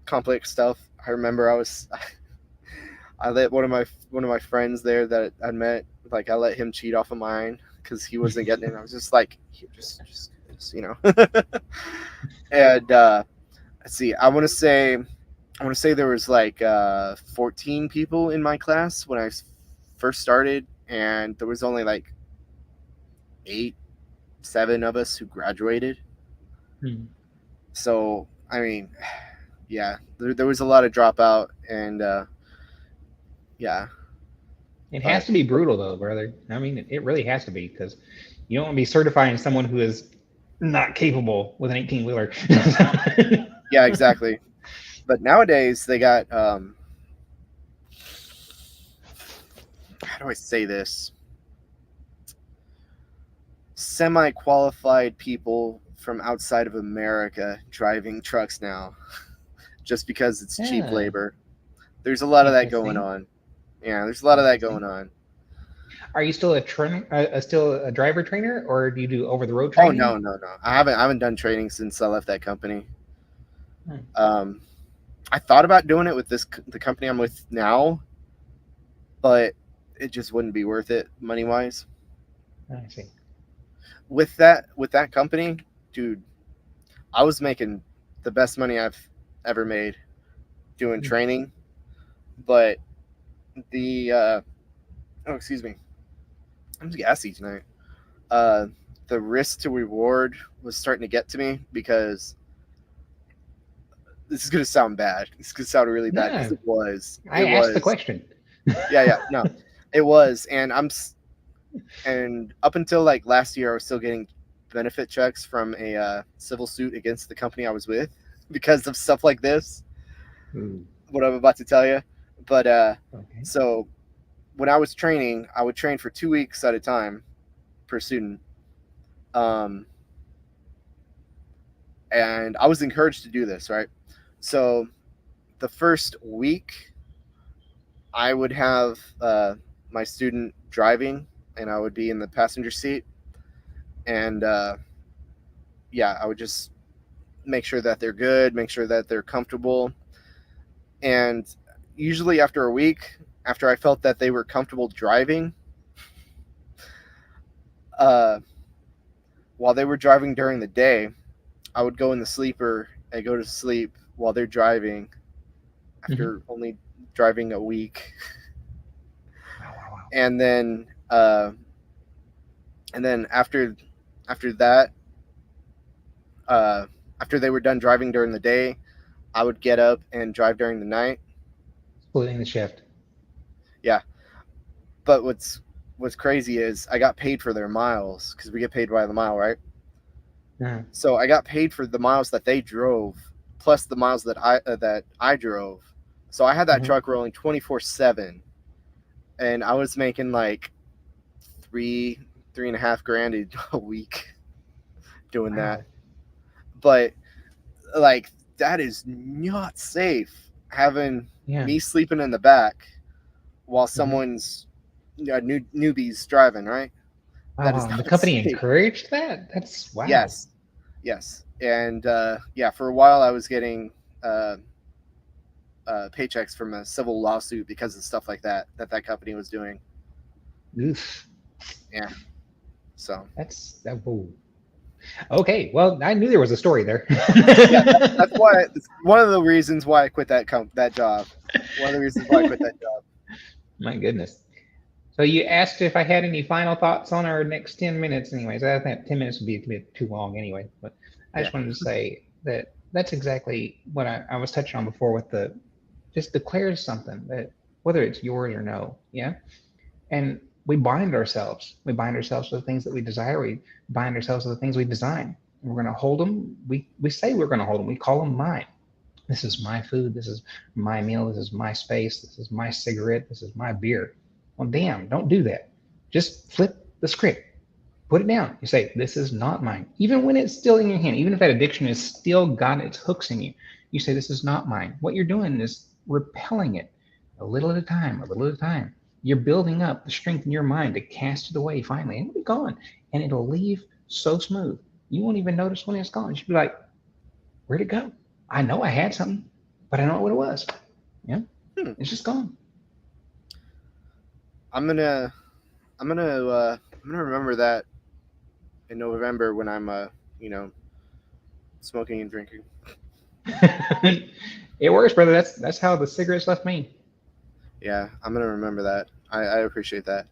complex stuff. I remember I let one of my friends there that I met, like I let him cheat off of mine because he wasn't getting it. I was just like, here, just and let's see. I want to say there was like 14 people in my class when I first started, and there was only like 7 of us who graduated. So I mean, yeah, there was a lot of dropout, and yeah. It has to be brutal though, brother. I mean, it really has to be, because you don't want to be certifying someone who is not capable with an 18-wheeler. Yeah, exactly. But nowadays they got how do I say this? Semi-qualified people from outside of America driving trucks now, just because it's cheap labor. There's a lot of that going on. Yeah, there's a lot of that going on. Are you still a driver trainer, or do you do over-the-road training? Oh no. I haven't done training since I left that company. I thought about doing it with the company I'm with now, but it just wouldn't be worth it money-wise. I see. With that company, dude, I was making the best money I've ever made doing training, but excuse me, I'm gassy tonight. The risk to reward was starting to get to me, because this is going to sound bad. It's going to sound really bad, because it was. I asked the question. Yeah, no, it was, and up until like last year, I was still getting benefit checks from a civil suit against the company I was with because of stuff like this. What I'm about to tell you, but so when I was training, I would train for 2 weeks at a time per student, and I was encouraged to do this, right? So the first week, I would have my student driving, and I would be in the passenger seat, and I would just make sure that they're good, make sure that they're comfortable. And usually after a week, after I felt that they were comfortable driving, while they were driving during the day, I would go in the sleeper and go to sleep while they're driving after only driving a week. Wow. And then after that, after they were done driving during the day, I would get up and drive during the night. Splitting the shift. Yeah. But what's crazy is I got paid for their miles, because we get paid by the mile, right? So I got paid for the miles that they drove plus the miles that I drove. So I had that truck rolling 24/7, and I was making like $3.5 grand a week doing that. But like, that is not safe, having me sleeping in the back while someone's newbies driving, right? That is The not company safe. encouraged that? That's wow. Yes. And for a while I was getting paychecks from a civil lawsuit because of stuff like that company was doing. Oof. Yeah. So That's that. Whoa. Okay, well, I knew there was a story there. that's why. It's one of the reasons why I quit that job. One of the reasons why I quit that job. My goodness. So you asked if I had any final thoughts on our next 10 minutes. Anyways, I think 10 minutes would be a bit too long anyway. But I just wanted to say that that's exactly what I was touching on before with just declare something, that whether it's yours or no, yeah? And we bind ourselves. We bind ourselves to the things that we desire. We bind ourselves to the things we design. And we're going to hold them. We say we're going to hold them. We call them mine. This is my food. This is my meal. This is my space. This is my cigarette. This is my beer. Well, damn, don't do that. Just flip the script. Put it down. You say, this is not mine. Even when it's still in your hand, even if that addiction is still got its hooks in you, you say, this is not mine. What you're doing is repelling it a little at a time, a little at a time. You're building up the strength in your mind to cast it away finally, and it'll be gone. And it'll leave so smooth. You won't even notice when it's gone. You'll be like, where'd it go? I know I had something, but I don't know what it was. Yeah, It's just gone. I'm gonna remember that in November when I'm smoking and drinking. It works, brother. That's how the cigarettes left me. Yeah, I'm gonna remember that. I appreciate that.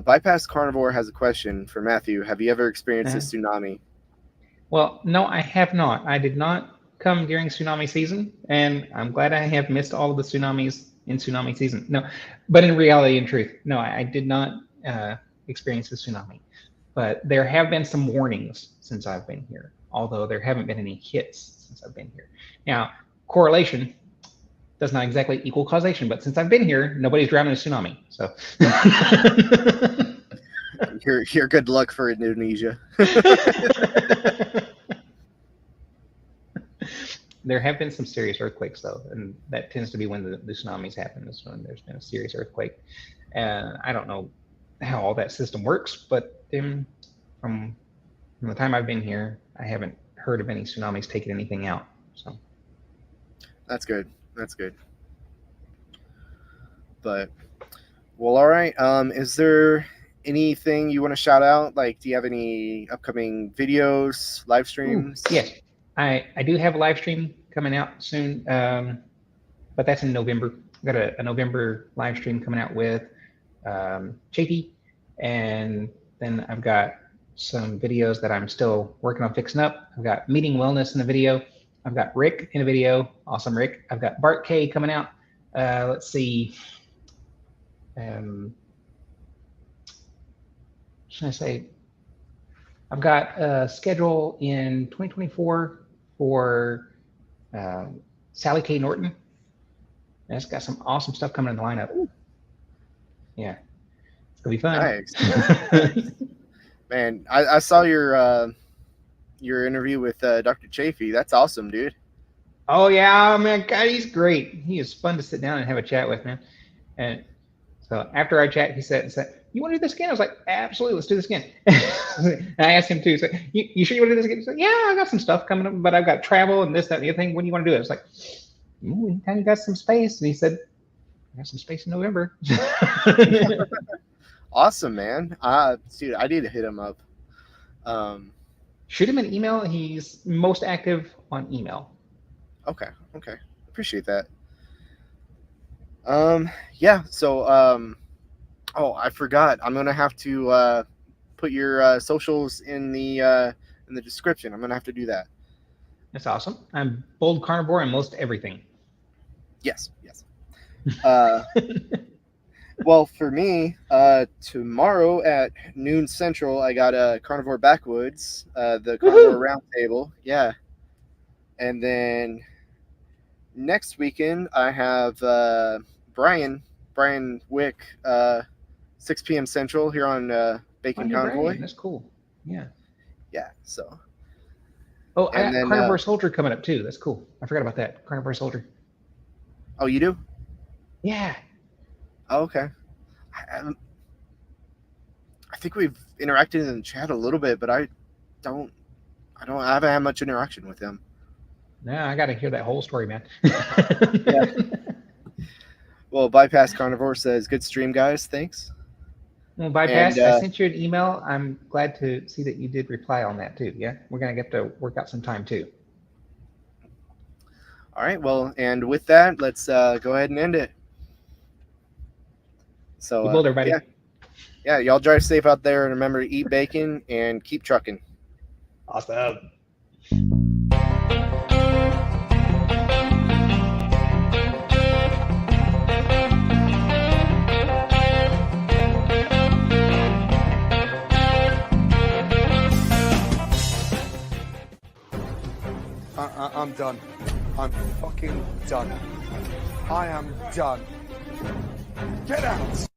Bypass Carnivore has a question for Matthew. Have you ever experienced a tsunami? Well, no, I have not. I did not come during tsunami season, and I'm glad I have missed all of the tsunamis in tsunami season. No, but in reality and truth, no, I did not experience a tsunami. But there have been some warnings since I've been here, although there haven't been any hits since I've been here. Now, correlation does not exactly equal causation, but since I've been here, nobody's drowning in a tsunami. So You're good luck for Indonesia. There have been some serious earthquakes, though, and that tends to be when the tsunamis happen. Is when there's been a serious earthquake. I don't know how all that system works, but from the time I've been here, I haven't heard of any tsunamis taking anything out. So that's good. That's good. But well, all right. Is there anything you want to shout out? Like, do you have any upcoming videos, live streams? Yes, I do have a live stream coming out soon, but that's in November. I've got a November live stream coming out with Chafee, and then I've got some videos that I'm still working on fixing up. I've got Meeting Wellness in the video. I've got Rick in a video. Awesome, Rick. I've got Bart K coming out. Let's see. What should I say? I've got a schedule in 2024 for Sally K. Norton. That's got some awesome stuff coming in the lineup. Ooh. Yeah, it's gonna be fun. Nice. Man, I saw your interview with Dr. Chafee. That's awesome, dude. Oh yeah, man, God, he's great. He is fun to sit down and have a chat with, man. And So after our chat, he said, "You want to do this again?" I was like, "Absolutely, let's do this again." And I asked him too. So, you sure you want to do this again? He's like, "Yeah, I got some stuff coming up, but I've got travel and this, that, and the other thing. When do you want to do it?" I was like, "We kind of got some space." And he said, "I got some space in November." Awesome, man. Dude, I need to hit him up. Shoot him an email. He's most active on email. Okay. Appreciate that. Yeah. So, oh, I forgot. I'm gonna have to put your socials in the description. I'm gonna have to do that. That's awesome. I'm bold carnivore in most everything. Yes. Well, for me, tomorrow at noon Central, I got a Carnivore Backwoods, the Carnivore Roundtable. Yeah. And then next weekend, I have Brian Wick, 6 p.m. Central here on Bacon Convoy. Brian. That's cool. Yeah. Yeah. So. Oh, I got Carnivore Soldier coming up too. That's cool. I forgot about that. Carnivore Soldier. Oh, you do? Yeah. Oh, okay. I think we've interacted in the chat a little bit, but I haven't had much interaction with him. No, I got to hear that whole story, man. Yeah. Well, Bypass Carnivore says, "Good stream, guys. Thanks." Well, Bypass, I sent you an email. I'm glad to see that you did reply on that too. Yeah, we're gonna get to work out some time too. All right. Well, and with that, let's go ahead and end it. So, Be bold, everybody. Yeah, y'all drive safe out there, and remember to eat bacon and keep trucking. Awesome. I'm done. I'm fucking done. I am done. Get out!